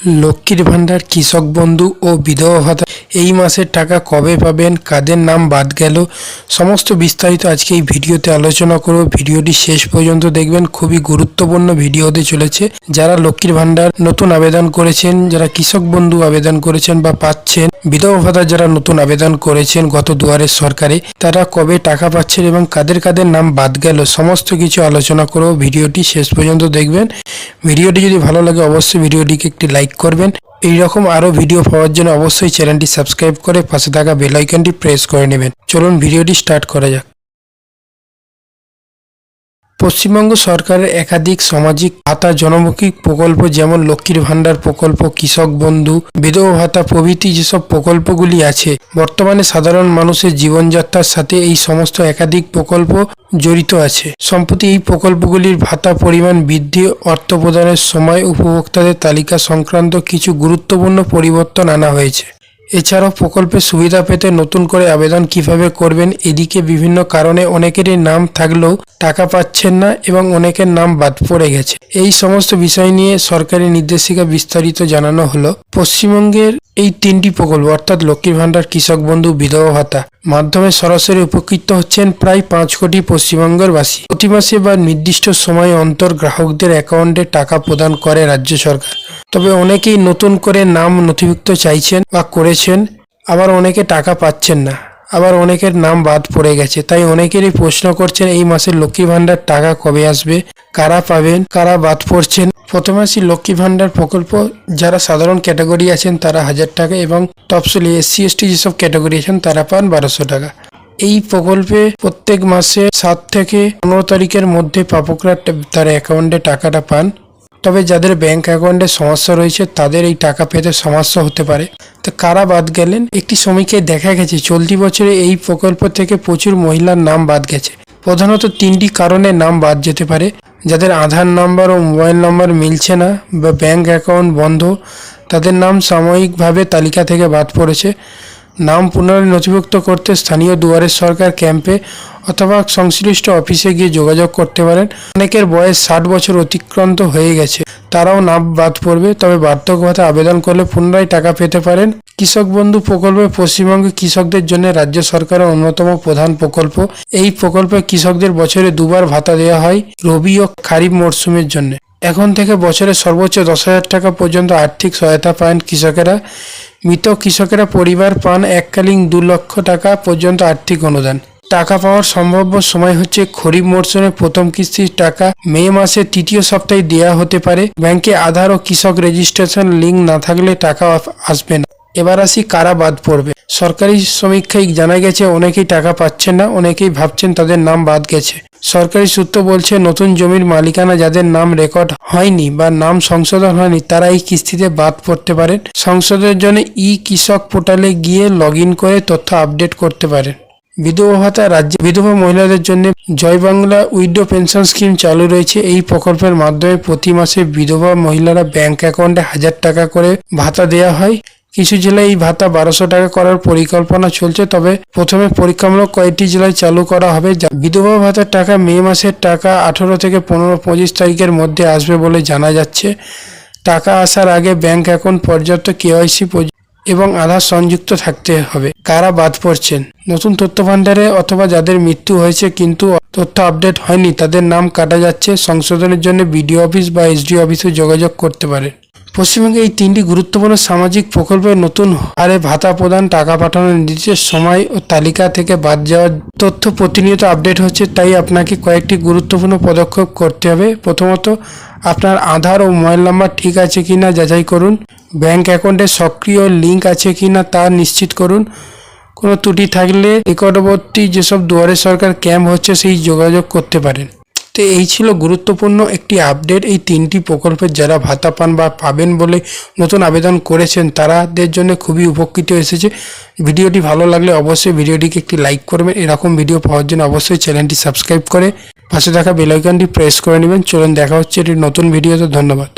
লক্ষ্মীর ভান্ডার, কৃষক বন্ধু ও বিধবা ভাতা এই মাসের টাকা কবে পাবেন, কাদের নাম বাদ গেল, সমস্ত বিস্তারিত আজকে এই ভিডিওতে আলোচনা করব। ভিডিওটি শেষ পর্যন্ত দেখবেন, খুবই গুরুত্বপূর্ণ ভিডিও হতে চলেছে। যারা লক্ষ্মীর ভান্ডার নতুন আবেদন করেছেন, যারা কৃষক বন্ধু আবেদন করেছেন বা পাচ্ছেন, বিধবা ভাতা যারা নতুন আবেদন করেছেন গত দুয়ারের সরকারে, তারা কবে টাকা পাচ্ছেন এবং কাদের কাদের নাম বাদ গেল, সমস্ত কিছু আলোচনা করব। ভিডিওটি শেষ পর্যন্ত দেখবেন। ভিডিওটি যদি ভালো লাগে অবশ্যই ভিডিওটিকে একটি লাইক করবেন। এই রকম আরও ভিডিও পাওয়ার জন্য অবশ্যই চ্যানেলটি সাবস্ক্রাইব করে পাশে থাকা বেল আইকনটি প্রেস করে নেবেন। চলুন ভিডিওটি স্টার্ট করা যাক। পশ্চিমবঙ্গ সরকারের একাধিক সামাজিক ভাতা জনমুখী প্রকল্প যেমন লক্ষ্মীর ভান্ডার প্রকল্প, কৃষক বন্ধু, বিধবা ভাতা প্রভৃতি যেসব প্রকল্পগুলি আছে, বর্তমানে সাধারণ মানুষের জীবনযাত্রার সাথে এই সমস্ত একাধিক প্রকল্প জড়িত আছে। সম্প্রতি এই প্রকল্পগুলির ভাতা পরিমাণ বৃদ্ধি, অর্থ প্রদানের সময়, উপভোক্তাদের তালিকা সংক্রান্ত কিছু গুরুত্বপূর্ণ পরিবর্তন আনা হয়েছে। এছাড়াও প্রকল্পের সুবিধা পেতে নতুন করে আবেদন কিভাবে করবেন, এদিকে বিভিন্ন কারণে অনেকেরই নাম থাকলেও টাকা পাচ্ছেন না এবং অনেকের নাম বাদ পড়ে গেছে। এই সমস্ত বিষয় নিয়ে সরকারি নির্দেশিকা বিস্তারিত জানানো হলো। পশ্চিমবঙ্গের এই তিনটি প্রকল্প অর্থাৎ লক্ষ্মীর ভান্ডার, কৃষক বন্ধু, বিধবা ভাতা মাধ্যমে সরাসরি উপকৃত হচ্ছেন প্রায় 5 কোটি পশ্চিমবঙ্গের বাসী। প্রতি মাসে বা নির্দিষ্ট সময় অন্তর গ্রাহকদের অ্যাকাউন্টে টাকা প্রদান করে রাজ্য সরকার। তবে অনেকেই নতুন করে নাম নথিভুক্ত চাইছেন বা করেছেন, আবার অনেকে টাকা পাচ্ছেন না, আবার অনেকের নাম বাদ পড়ে গেছে। তাই অনেকেরই প্রশ্ন করছেন এই মাসের লক্ষ্মী ভান্ডার টাকা কবে আসবে, কারা পাবেন, কারা বাদ পড়ছেন। প্রথমে আসি লক্ষ্মী ভান্ডার প্রকল্প। যারা সাধারণ ক্যাটাগরি আছেন তারা 1000 টাকা এবং তফসিলি SC ST যেসব ক্যাটাগরি আছেন তারা পান 1200 টাকা। এই প্রকল্পে প্রত্যেক মাসে 7 থেকে 15 তারিখের মধ্যে প্রাপকরা তার অ্যাকাউন্টে টাকাটা পান। তবে যাদের ব্যাংক অ্যাকাউন্টে সমস্যা রয়েছে তাদের এই টাকা পেতে সমস্যা হতে পারে। তো কারা বাদ গেলেন, একটি সমীক্ষায় দেখা গেছে চলতি বছরে এই প্রকল্প থেকে প্রচুর মহিলার নাম বাদ গেছে। প্রধানত 3টি কারণে নাম বাদ যেতে পারে। যাদের আধার নাম্বার ও মোবাইল নাম্বার মিলছে না বা ব্যাংক অ্যাকাউন্ট বন্ধ, তাদের নাম সাময়িকভাবে তালিকা থেকে বাদ পড়েছে। নাম পুনরায় নথিভুক্ত করতে স্থানীয় দুয়ারের সরকার ক্যাম্পে অথবা সংশ্লিষ্ট অফিসে গিয়ে যোগাযোগ করতে পারেন। অনেকের বয়স 60 বছর অতিক্রান্ত হয়ে গেছে, তারাও নাম বাদ পড়বে। তবে বার্ধক্য ভাতা আবেদন করলে পুনরায় টাকা পেতে পারেন। কৃষক বন্ধু প্রকল্প পশ্চিমবঙ্গের কৃষকদের জন্য রাজ্য সরকারের অন্যতম প্রধান প্রকল্প। এই প্রকল্পে কৃষকদের বছরে 2বার ভাতা দেওয়া হয়, রবি ও খারিফ মরশুমের জন্য। এখন থেকে বছরে সর্বোচ্চ 10,000 টাকা পর্যন্ত আর্থিক সহায়তা পান কৃষকেরা। মৃত কৃষকেরা পরিবার পান এককালীন 2 লক্ষ টাকা পর্যন্ত আর্থিক অনুদান। টাকা পাওয়ার সম্ভাব্য সময় হচ্ছে খরিফ মরশুমে প্রথম কিস্তির টাকা মে মাসের 3য় সপ্তাহে দেওয়া হতে পারে। ব্যাংকে আধার ও কৃষক রেজিস্ট্রেশন লিঙ্ক না থাকলে টাকা আসবে না। এবার আসি কারা বাদ পড়বে। সরকারি সমীক্ষায় জানা গেছে অনেকেই টাকা পাচ্ছেন না, অনেকেই ভাবছেন তাদের নাম বাদ গেছে। সরকারি সূত্র বলছে নতুন জমির মালিকানা যাদের নাম রেকর্ড হয়নি বা নাম সংশোধন হয়নি তারা এই কিস্তিতে বাদ পড়তে পারেন। সংশোধনের জন্য কৃষক পোর্টালে গিয়ে লগ ইন করে তথ্য আপডেট করতে পারেন। বিধবা ভাতা রাজ্যে বিধবা মহিলাদের জন্য জয় বাংলা উইডো পেনশন স্কিম চালু রয়েছে। এই প্রকল্পের মাধ্যমে প্রতি মাসে বিধবা মহিলারা ব্যাংক অ্যাকাউন্টে 1000 টাকা করে ভাতা দেওয়া হয়। কিছু জেলায় এই ভাতা 1200 টাকা করার পরিকল্পনা চলছে, তবে প্রথমে পরীক্ষামূলক কয়েকটি জেলায় চালু করা হবে। বিধবা ভাতার টাকা মে মাসের টাকা 18 থেকে 25 তারিখের মধ্যে আসবে বলে জানা যাচ্ছে। টাকা আসার আগে ব্যাংক অ্যাকাউন্ট পর্যাপ্ত KYC এবং আধার সংযুক্ত থাকতে হবে। কারা বাদ পড়ছেন, নতুন তথ্য ভান্ডারে অথবা যাদের মৃত্যু হয়েছে কিন্তু তথ্য আপডেট হয়নি তাদের নাম কাটা যাচ্ছে। সংশোধনের জন্য BDO অফিস বা SD অফিসে যোগাযোগ করতে পারে। পশ্চিমবঙ্গে এই 3টি গুরুত্বপূর্ণ সামাজিক প্রকল্পের নতুন হারে ভাতা প্রদান, টাকা পাঠানোর নির্দিষ্ট সময় ও তালিকা থেকে বাদ যাওয়ার তথ্য প্রতিনিয়ত আপডেট হচ্ছে। তাই আপনাকে কয়েকটি গুরুত্বপূর্ণ পদক্ষেপ করতে হবে। প্রথমত, আপনার আধার ও মোবাইল নাম্বার ঠিক আছে কিনা যাচাই করুন। ব্যাংক অ্যাকাউন্টে সক্রিয় লিঙ্ক আছে কিনা তা নিশ্চিত করুন। কোনো ত্রুটি থাকলে নিকটবর্তী যেসব দুয়ারে সরকার ক্যাম্প হচ্ছে সেই যোগাযোগ করতে পারেন। তো এই ছিল গুরুত্বপূর্ণ একটি আপডেট। এই 3টি প্রকল্পের যারা ভাতা পান বা পাবেন বলে নতুন আবেদন করেছেন তাদের জন্য খুবই উপকৃত এসেছে। ভিডিওটি ভালো লাগলে অবশ্যই ভিডিওটিকে একটি লাইক করবেন। এরকম ভিডিও পাওয়ার জন্য অবশ্যই চ্যানেলটি সাবস্ক্রাইব করে পাশে থাকা বেল আইকনটি প্রেস করে নেবেন। চলুন দেখা হচ্ছে একটি নতুন ভিডিওতে। ধন্যবাদ।